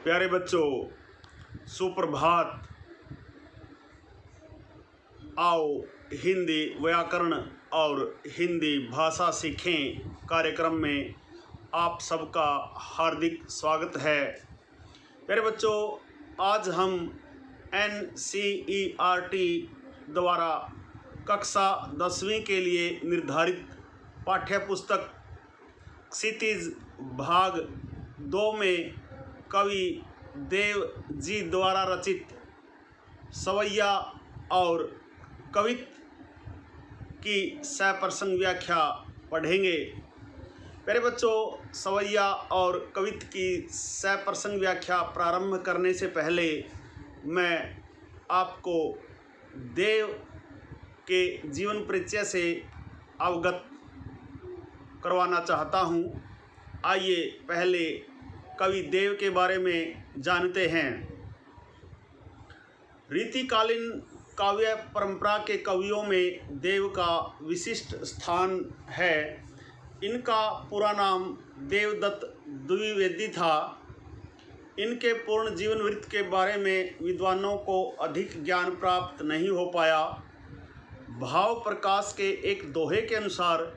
प्यारे बच्चों, सुप्रभात। आओ हिंदी व्याकरण और हिंदी भाषा सीखें कार्यक्रम में आप सबका हार्दिक स्वागत है। प्यारे बच्चों, आज हम NCERT द्वारा कक्षा 10वीं के लिए निर्धारित पाठ्य पुस्तक क्षितिज भाग 2 में कवि देव जी द्वारा रचित सवैया और कवित की सप्रसंग व्याख्या पढ़ेंगे। प्यारे बच्चों, सवैया और कवित की सप्रसंग व्याख्या प्रारंभ करने से पहले मैं आपको देव के जीवन परिचय से अवगत करवाना चाहता हूँ। आइए पहले कवि देव के बारे में जानते हैं। रीतिकालीन काव्य परंपरा के कवियों में देव का विशिष्ट स्थान है। इनका पूरा नाम देवदत्त द्विवेदी था। इनके पूर्ण जीवन वृत्त के बारे में विद्वानों को अधिक ज्ञान प्राप्त नहीं हो पाया। भाव प्रकाश के एक दोहे के अनुसार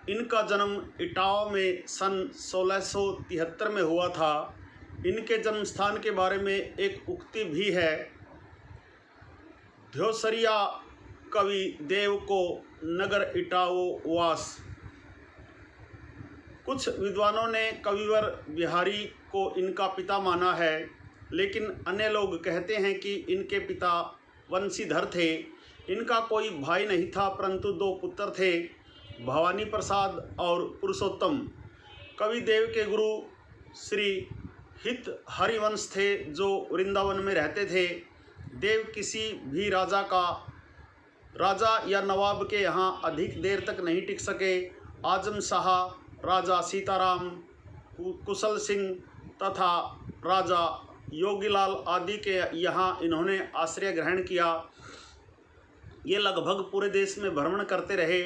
इनका जन्म इटावा में सन 1673 में हुआ था। इनके जन्म स्थान के बारे में एक उक्ति भी है। ध्योसरिया कवि देव को नगर इटावो वास। कुछ विद्वानों ने कविवर बिहारी को इनका पिता माना है, लेकिन अन्य लोग कहते हैं कि इनके पिता वंशीधर थे। इनका कोई भाई नहीं था, परंतु 2 पुत्र थे, भवानी प्रसाद और पुरुषोत्तम। कवि देव के गुरु श्री हित हरिवंश थे, जो वृंदावन में रहते थे। देव किसी भी राजा या नवाब के यहाँ अधिक देर तक नहीं टिक सके। आजम शाह, राजा सीताराम, कुशल सिंह तथा राजा योगीलाल आदि के यहाँ इन्होंने आश्रय ग्रहण किया। ये लगभग पूरे देश में भ्रमण करते रहे।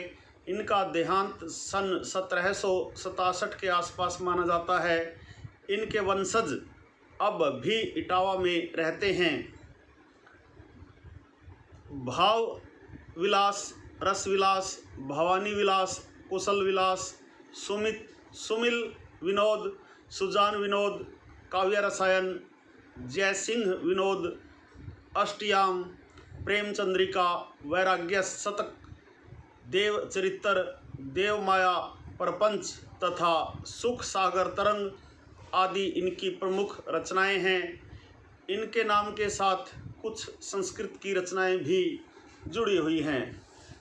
इनका देहांत सन 1767 के आसपास माना जाता है। इनके वंशज अब भी इटावा में रहते हैं। भाव विलास, रस विलास, भवानी विलास, कुशल विलास, सुमिल विनोद, सुजान विनोद, काव्य रसायन, जयसिंह विनोद, अष्टयाम, प्रेम चंद्रिका, वैराग्य शतक, देव चरित्र, देव माया प्रपंच तथा सुख सागर तरंग आदि इनकी प्रमुख रचनाएं हैं। इनके नाम के साथ कुछ संस्कृत की रचनाएं भी जुड़ी हुई हैं।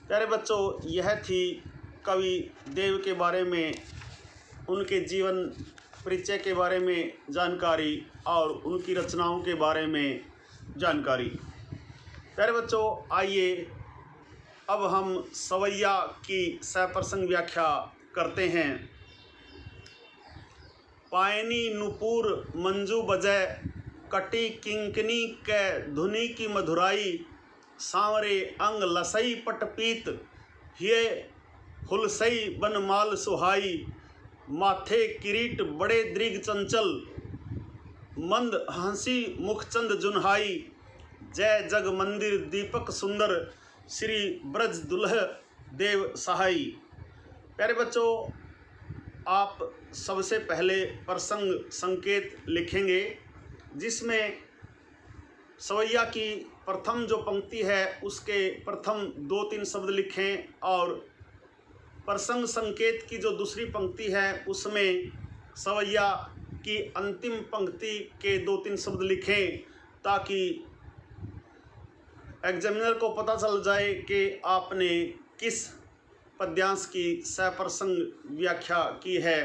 प्यारे बच्चों, यह थी कवि देव के बारे में, उनके जीवन परिचय के बारे में जानकारी और उनकी रचनाओं के बारे में जानकारी। प्यारे बच्चों, आइए अब हम सवैया की सप्रसंग व्याख्या करते हैं। पायनी नुपुर मंजू बजय, कटी किंकनी कै धुनी की मधुराई, सांवरे अंग लसई पटपीत, हिये हुलसई बनमाल सुहाई, माथे किरीट बड़े दृग चंचल, मंद हंसी मुखचंद जुन्हाई, जय जग मंदिर दीपक सुंदर, श्री ब्रज दुल्ह देव सहाई। प्यारे बच्चों, आप सबसे पहले प्रसंग संकेत लिखेंगे, जिसमें सवैया की प्रथम जो पंक्ति है उसके प्रथम 2-3 शब्द लिखें और प्रसंग संकेत की जो दूसरी पंक्ति है उसमें सवैया की अंतिम पंक्ति के 2-3 शब्द लिखें, ताकि एग्जामिनर को पता चल जाए कि आपने किस पद्यांश की सप्रसंग व्याख्या की है।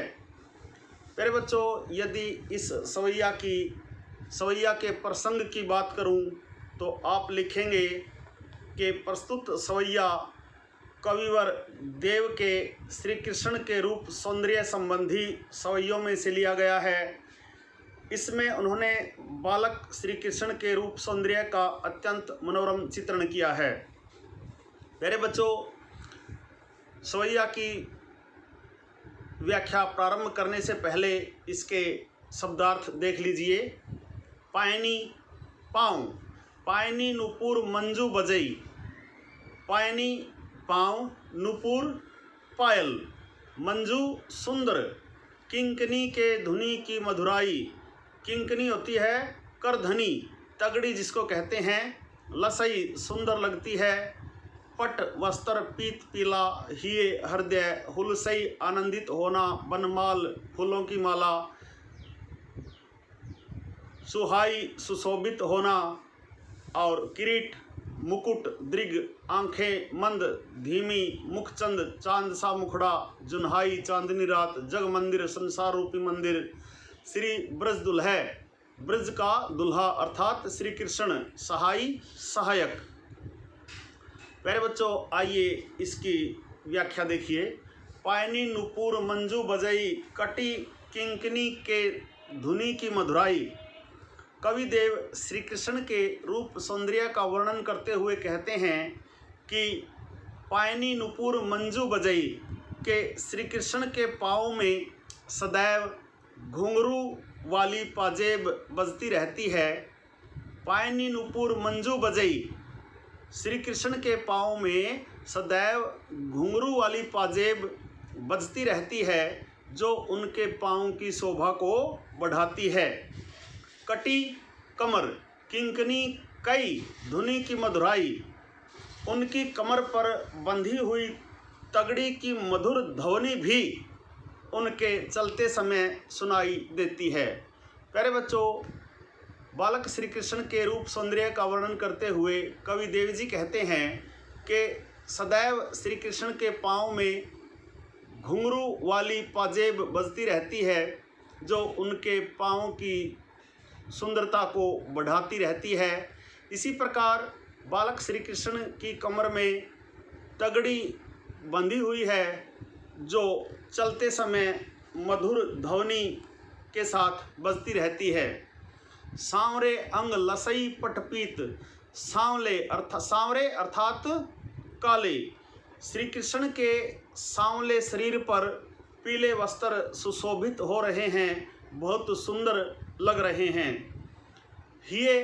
प्यारे बच्चों, यदि इस सवैया के प्रसंग की बात करूं तो आप लिखेंगे कि प्रस्तुत सवैया कविवर देव के श्री कृष्ण के रूप सौंदर्य संबंधी सवैयों में से लिया गया है। इसमें उन्होंने बालक श्री कृष्ण के रूप सौंदर्य का अत्यंत मनोरम चित्रण किया है। प्यारे बच्चों, सवैया की व्याख्या प्रारंभ करने से पहले इसके शब्दार्थ देख लीजिए। पायनी पाँव, पायनी नुपुर मंजू बजई, पायनी पाँव, नुपुर पायल, मंजू सुंदर, किंकनी के धुनी की मधुराई, किंकनी होती है करधनी, तगड़ी जिसको कहते हैं, लसई सुंदर लगती है, पट वस्त्र पीत पीला, हिये हृदय, हुलसई आनंदित होना, बनमाल फूलों की माला, सुहाई सुशोभित होना, और किरीट मुकुट, दृग आंखें, मंद धीमी, मुखचंद चांद सा मुखड़ा, जुन्हाई चांदनी रात, जग मंदिर संसार रूपी मंदिर, श्री ब्रज दुल्हा, ब्रज का दुल्हा अर्थात श्री कृष्ण, सहाई सहायक। प्यारे बच्चों, आइए इसकी व्याख्या देखिए। पायनी नुपुर मंजू बजई, कटी किंकनी के धुनी की मधुराई। कवि देव श्री कृष्ण के रूप सौंदर्य का वर्णन करते हुए कहते हैं कि पायनी नुपुर मंजू बजई के श्री कृष्ण के पाँव में सदैव घुंघरू वाली पाजेब बजती रहती है। पायनी नुपुर मंजू बजई, श्री कृष्ण के पाँव में सदैव घुंघरू वाली पाजेब बजती रहती है, जो उनके पाँव की शोभा को बढ़ाती है। कटी कमर, किंकनी कई, धुनी की मधुराई, उनकी कमर पर बंधी हुई तगड़ी की मधुर ध्वनि भी उनके चलते समय सुनाई देती है। प्यारे बच्चों, बालक श्री कृष्ण के रूप सौंदर्य का वर्णन करते हुए कवि देव जी कहते हैं कि सदैव श्री कृष्ण के पाँव में घुंघरू वाली पाजेब बजती रहती है, जो उनके पाँव की सुंदरता को बढ़ाती रहती है। इसी प्रकार बालक श्री कृष्ण की कमर में तगड़ी बंधी हुई है, जो चलते समय मधुर ध्वनि के साथ बजती रहती है। सांवरे अंग लसई पटपीत, सांवरे अर्थात काले, श्री कृष्ण के सांवले शरीर पर पीले वस्त्र सुशोभित हो रहे हैं, बहुत सुंदर लग रहे हैं। हिये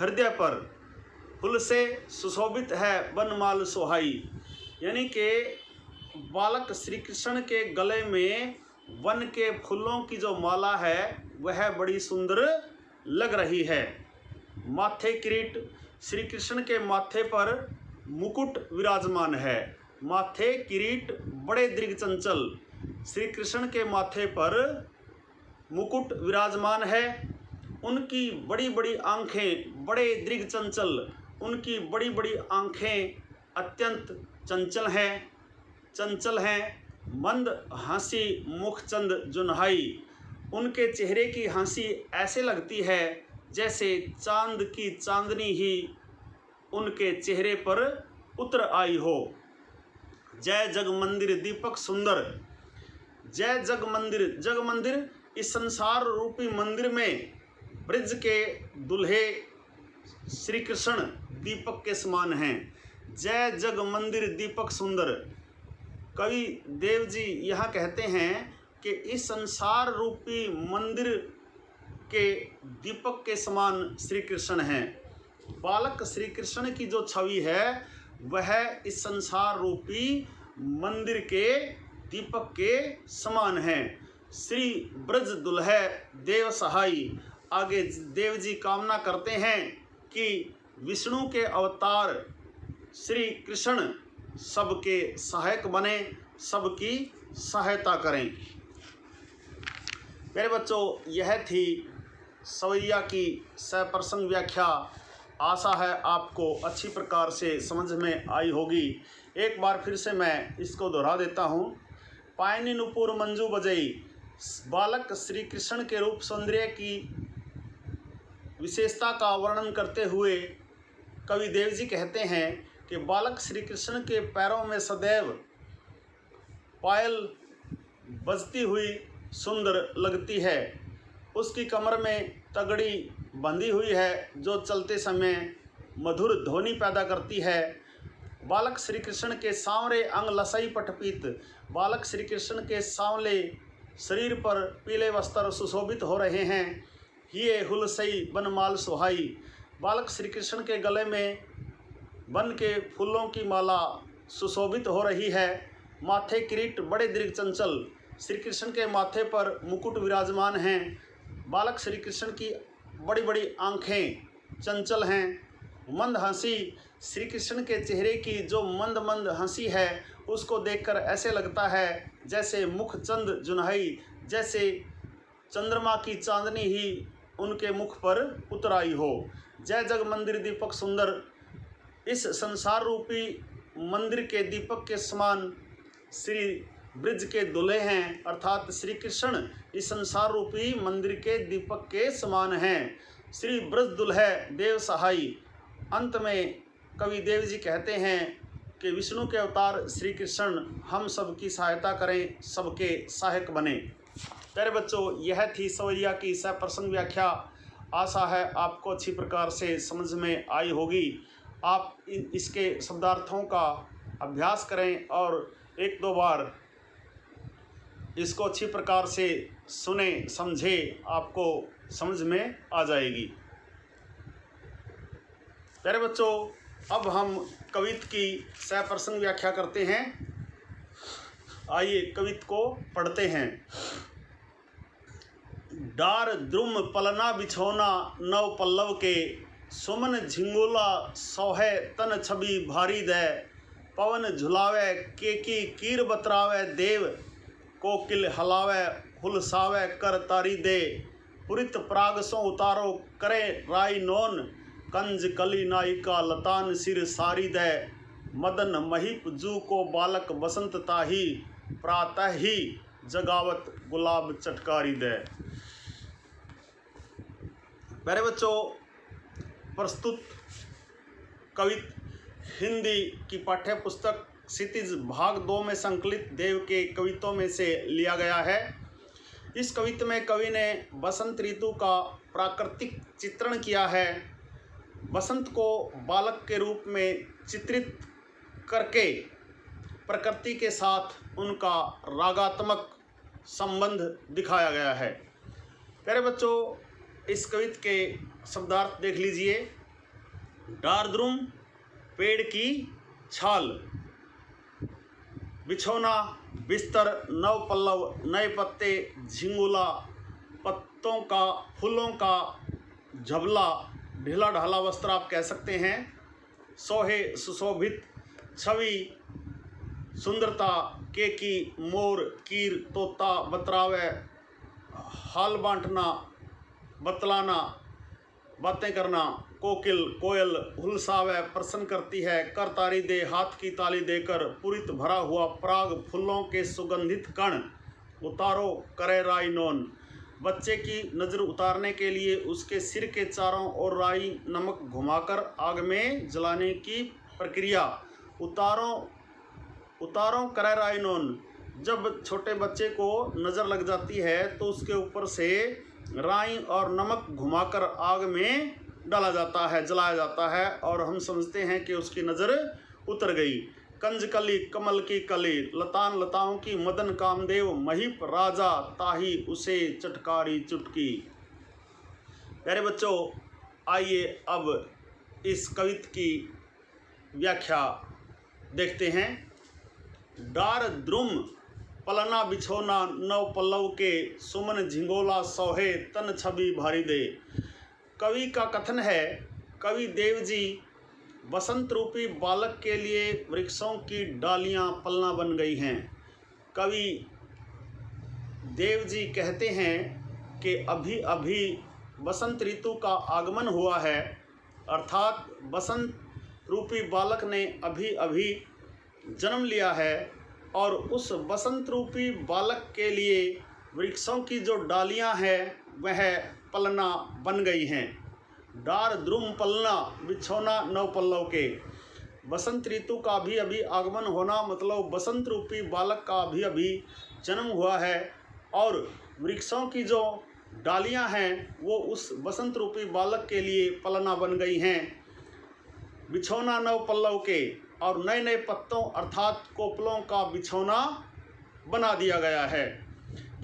हृदय पर, फूल से सुशोभित है बनमाल सोहाई, यानी कि बालक श्री कृष्ण के गले में वन के फूलों की जो माला है वह बड़ी सुंदर लग रही है। माथे किरीट, श्री कृष्ण के माथे पर मुकुट विराजमान है। माथे किरीट बड़े दृढ़ चंचल, श्री कृष्ण के माथे पर मुकुट विराजमान है। उनकी बड़ी बड़ी आँखें बड़े दृढ़ चंचल, उनकी बड़ी बड़ी आँखें अत्यंत चंचल हैं। मंद हंसी मुखचंद जुन्हाई, उनके चेहरे की हंसी ऐसे लगती है जैसे चांद की चांदनी ही उनके चेहरे पर उतर आई हो। जय जग मंदिर दीपक सुंदर, जय जग मंदिर, जग मंदिर इस संसार रूपी मंदिर में ब्रज के दुल्हे श्री कृष्ण दीपक के समान हैं। जय जग मंदिर दीपक सुंदर। कवि देव जी यहाँ कहते हैं कि इस संसार रूपी मंदिर के दीपक के समान श्री कृष्ण हैं। बालक श्री कृष्ण की जो छवि है वह इस संसार रूपी मंदिर के दीपक के समान है। श्री ब्रज दुल्हे देव सहाई। आगे देव जी कामना करते हैं कि विष्णु के अवतार श्री कृष्ण सबके सहायक बने, सबकी सहायता करें। मेरे बच्चों, यह थी सवैया की सप्रसंग व्याख्या। आशा है आपको अच्छी प्रकार से समझ में आई होगी। एक बार फिर से मैं इसको दोहरा देता हूँ। पायनी नुपुर मंजू बजई, बालक श्री कृष्ण के रूप सौंदर्य की विशेषता का वर्णन करते हुए कवि देव जी कहते हैं कि बालक श्री कृष्ण के पैरों में सदैव पायल बजती हुई सुंदर लगती है। उसकी कमर में तगड़ी बंधी हुई है, जो चलते समय मधुर ध्वनि पैदा करती है। बालक श्री कृष्ण के सांवरे अंग लसई पटपीत, बालक श्री कृष्ण के सांवले शरीर पर पीले वस्त्र सुशोभित हो रहे हैं। ये हुलसई बनमाल सुहाई, बालक श्री कृष्ण के गले में वन के फूलों की माला सुशोभित हो रही है। माथे किरीट बड़े दीर्घ चंचल, श्री कृष्ण के माथे पर मुकुट विराजमान हैं। बालक श्री कृष्ण की बड़ी बड़ी आँखें चंचल हैं। मंद हंसी, श्री कृष्ण के चेहरे की जो मंद मंद हंसी है उसको देखकर ऐसे लगता है जैसे मुख चंद जुनहई, जैसे चंद्रमा की चांदनी ही उनके मुख पर उतर आई हो। जय जग मंदिर दीपक सुंदर, इस संसार रूपी मंदिर के दीपक के समान श्री ब्रज के दुल्हे हैं, अर्थात श्री कृष्ण इस संसार रूपी मंदिर के दीपक के समान हैं। श्री ब्रज दुल्हे देव सहाय। अंत में कवि देव जी कहते हैं कि विष्णु के अवतार श्री कृष्ण हम सब की सहायता करें, सबके सहायक बने। प्यारे बच्चों, यह थी सवैया की सप्रसंग व्याख्या। आशा है आपको अच्छी प्रकार से समझ में आई होगी। आप इसके शब्दार्थों का अभ्यास करें और एक दो बार इसको अच्छी प्रकार से सुने समझे, आपको समझ में आ जाएगी। प्यारे बच्चों, अब हम कवित की सप्रसंग व्याख्या करते हैं। आइए कवित को पढ़ते हैं। डार द्रुम पलना बिछौना नव पल्लव के, सुमन झिंगोला सोहे तन छवि भारी दे। पवन झुलावे केकी कीर बतरावे देव, कोकिल हलावे हुलसावे कर तारी दे। पुरित प्राग सो उतारो करे राई नोन, कंज कली नायिका लतान सिर सारी दे। मदन महीप जू को बालक बसंत ताही, प्रातः ही जगावत गुलाब चटकारी दे। प्यारे बच्चों, प्रस्तुत कवित हिंदी की पाठ्य पुस्तक क्षितिज भाग 2 में संकलित देव के कवितों में से लिया गया है। इस कविता में कवि ने बसंत ऋतु का प्राकृतिक चित्रण किया है। बसंत को बालक के रूप में चित्रित करके प्रकृति के साथ उनका रागात्मक संबंध दिखाया गया है। प्यारे बच्चों, इस कविता के शब्दार्थ देख लीजिए। डारद्रुम पेड़ की छाल, बिछौना बिस्तर, नव पल्लव नए पत्ते, झिंगुला पत्तों का फूलों का झबला, ढीला ढाला वस्त्र आप कह सकते हैं। सोहे सुशोभित, छवि सुंदरता, केकी मोर, कीर तोता, बतरावे हाल बांटना, बतलाना बातें करना, कोकिल कोयल हुलसावे प्रसन्न करती है, कर तारी दे हाथ की ताली देकर, पुरित भरा हुआ प्राग फूलों के सुगंधित कण, उतारो करे राई नोन। बच्चे की नज़र उतारने के लिए उसके सिर के चारों ओर राई नमक घुमाकर आग में जलाने की प्रक्रिया। उतारों करे राई नोन। जब छोटे बच्चे को नज़र लग जाती है तो उसके ऊपर से राई और नमक घुमाकर आग में डाला जाता है, जलाया जाता है, और हम समझते हैं कि उसकी नज़र उतर गई। कंज कली कमल की कली, लतान लताओं की मदन कामदेव, महीप राजा ताही उसे चटकारी चुटकी। प्यारे बच्चों, आइए अब इस कविता की व्याख्या देखते हैं। डार द्रुम पलना बिछोना नव पल्लव के, सुमन झिंगोला सोहे तन छवि भारी दे। कवि का कथन है, कवि देव जी बसंत रूपी बालक के लिए वृक्षों की डालियां पलना बन गई हैं। कवि देव जी कहते हैं कि अभी अभी बसंत ऋतु का आगमन हुआ है, अर्थात बसंत रूपी बालक ने अभी अभी जन्म लिया है, और उस बसंत रूपी बालक के लिए वृक्षों की जो डालियां हैं वह पलना बन गई हैं। डार द्रुम पलना बिछौना नव पल्लव के। बसंत ऋतु का भी अभी आगमन होना मतलब बसंत रूपी बालक का भी अभी जन्म हुआ है, और वृक्षों की जो डालियां हैं वो उस बसंत रूपी बालक के लिए पलना बन गई हैं। बिछौना नव पल्लव के, और नए नए पत्तों अर्थात कोपलों का बिछौना बना दिया गया है।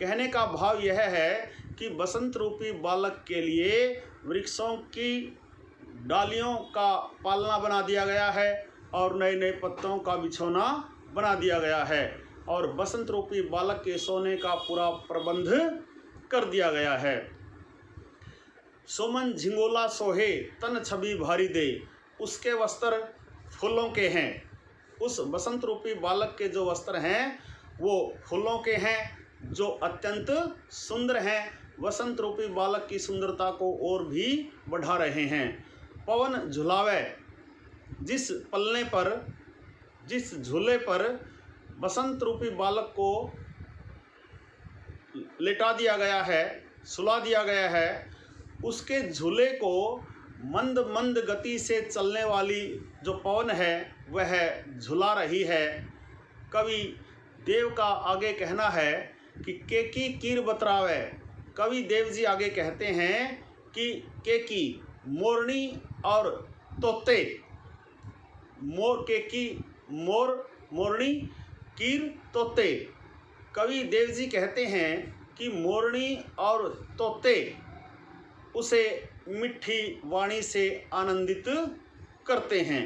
कहने का भाव यह है कि बसंत रूपी बालक के लिए वृक्षों की डालियों का पालना बना दिया गया है और नए नए पत्तों का बिछौना बना दिया गया है और बसंत रूपी बालक के सोने का पूरा प्रबंध कर दिया गया है। सोमन झिंगोला सोहे तन छवि भारी दे, उसके वस्त्र फूलों के हैं। उस बसंत रूपी बालक के जो वस्त्र हैं वो फूलों के हैं जो अत्यंत सुंदर हैं। बसंत रूपी बालक की सुंदरता को और भी बढ़ा रहे हैं। पवन झुलावे, जिस पलने पर, जिस झूले पर बसंत रूपी बालक को लेटा दिया गया है, सुला दिया गया है, उसके झूले को मंद मंद गति से चलने वाली जो पवन है वह झुला रही है। कवि देव का आगे कहना है कि केकी कीर बतरावे। कवि देव जी आगे कहते हैं कि केकी मोरनी और तोते, मोर केकी मोर मोरनी कीर तोते। कवि देव जी कहते हैं कि मोरनी और तोते उसे मिठी वाणी से आनंदित करते हैं।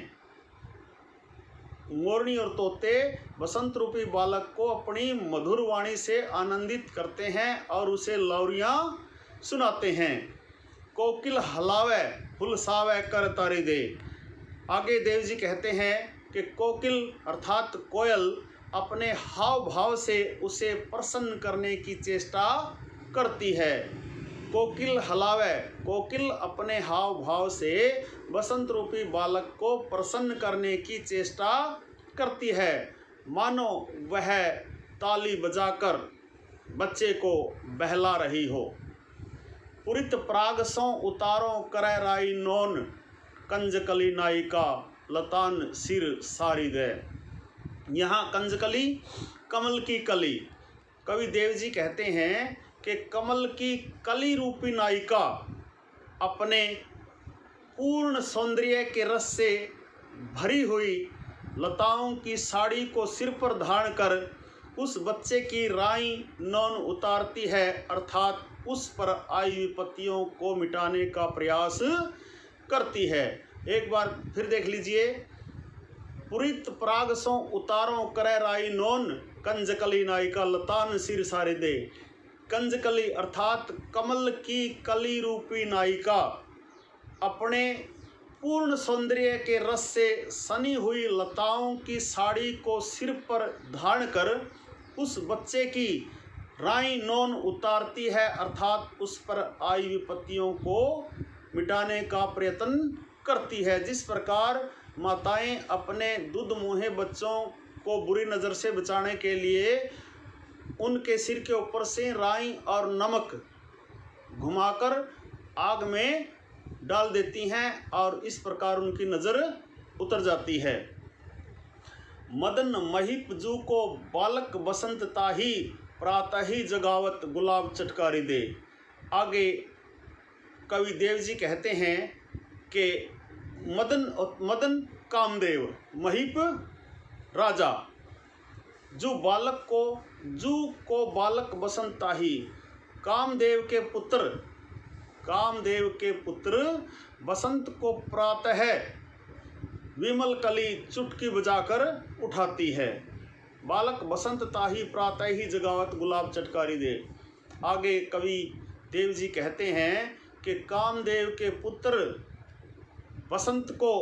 मोरनी और तोते बसंत रूपी बालक को अपनी मधुर वाणी से आनंदित करते हैं और उसे लौरियां सुनाते हैं। कोकिल हलावे हुलसावे कर तारी दे। आगे देव जी कहते हैं कि कोकिल अर्थात कोयल अपने हाव भाव से उसे प्रसन्न करने की चेष्टा करती है। कोकिल हलावे, कोकिल अपने हाव भाव से बसंत रूपी बालक को प्रसन्न करने की चेष्टा करती है, मानो वह ताली बजाकर बच्चे को बहला रही हो। पुरित प्राग सो उतारो करे राई नोन, कंजकली नायिका लतान सिर सारी दे। यहाँ कंजकली कमल की कली। कवि देव जी कहते हैं कि कमल की कली रूपी नायिका अपने पूर्ण सौंदर्य के रस से भरी हुई लताओं की साड़ी को सिर पर धारण कर उस बच्चे की राई नौन उतारती है, अर्थात उस पर आई विपत्तियों को मिटाने का प्रयास करती है। एक बार फिर देख लीजिए। पुरित प्राग सो उतारो करे राई नौन, कंजकली नायिका लतान सिर सारे दे। कंजकली अर्थात कमल की कली रूपी नायिका अपने पूर्ण सौंदर्य के रस से सनी हुई लताओं की साड़ी को सिर पर धारण कर उस बच्चे की राई नौन उतारती है, अर्थात उस पर आई विपत्तियों को मिटाने का प्रयत्न करती है। जिस प्रकार माताएं अपने दूध मुहे बच्चों को बुरी नज़र से बचाने के लिए उनके सिर के ऊपर से राई और नमक घुमाकर आग में डाल देती हैं और इस प्रकार उनकी नज़र उतर जाती है। मदन महिप जू को बालक बसंत ताही, प्रातः ही जगावत गुलाब चटकारी दे। आगे कवि देव जी कहते हैं कि मदन कामदेव, महिप राजा, जू को बालक बसंत ताही, कामदेव के पुत्र बसंत को प्रातः विमल कली चुटकी बजाकर उठाती है। बालक बसंत ताही प्रातः ही जगावत गुलाब चटकारी दे। आगे कवि देव जी कहते हैं कि कामदेव के पुत्र बसंत को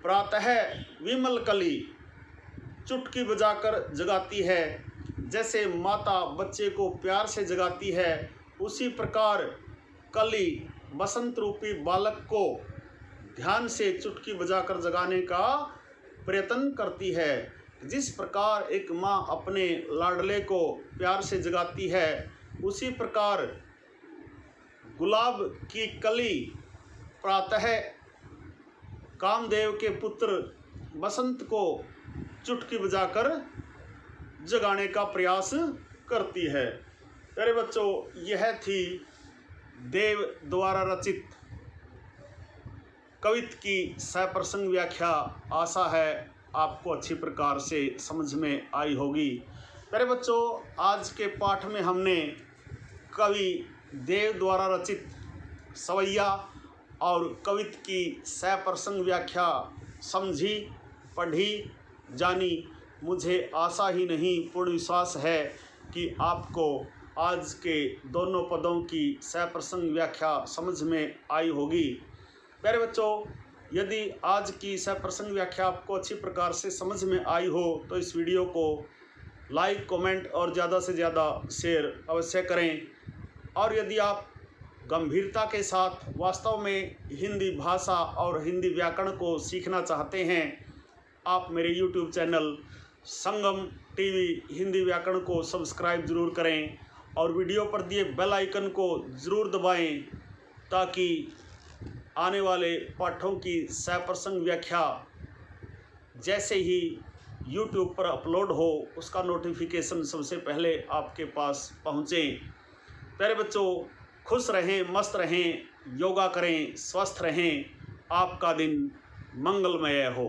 प्रातः विमल कली चुटकी बजाकर जगाती है। जैसे माता बच्चे को प्यार से जगाती है, उसी प्रकार कली बसंत रूपी बालक को ध्यान से चुटकी बजाकर जगाने का प्रयत्न करती है। जिस प्रकार एक माँ अपने लाडले को प्यार से जगाती है, उसी प्रकार गुलाब की कली प्रातः कामदेव के पुत्र बसंत को चुटकी बजाकर जगाने का प्रयास करती है। प्यारे बच्चों, यह थी देव द्वारा रचित कवित की सप्रसंग व्याख्या। आशा है आपको अच्छी प्रकार से समझ में आई होगी। प्यारे बच्चों, आज के पाठ में हमने कवि देव द्वारा रचित सवैया और कवित की सप्रसंग व्याख्या समझी, पढ़ी, जानी। मुझे आशा ही नहीं पूर्ण विश्वास है कि आपको आज के दोनों पदों की सप्रसंग व्याख्या समझ में आई होगी। प्यारे बच्चों, यदि आज की सप्रसंग व्याख्या आपको अच्छी प्रकार से समझ में आई हो तो इस वीडियो को लाइक, कमेंट और ज़्यादा से ज़्यादा शेयर अवश्य करें। और यदि आप गंभीरता के साथ वास्तव में हिंदी भाषा और हिंदी व्याकरण को सीखना चाहते हैं, आप मेरे YouTube चैनल संगम टीवी हिंदी व्याकरण को सब्सक्राइब ज़रूर करें और वीडियो पर दिए बेल आइकन को ज़रूर दबाएं ताकि आने वाले पाठों की सप्रसंग व्याख्या जैसे ही YouTube पर अपलोड हो उसका नोटिफिकेशन सबसे पहले आपके पास पहुँचे। प्यारे बच्चों, खुश रहें, मस्त रहें, योगा करें, स्वस्थ रहें। आपका दिन मंगलमय हो।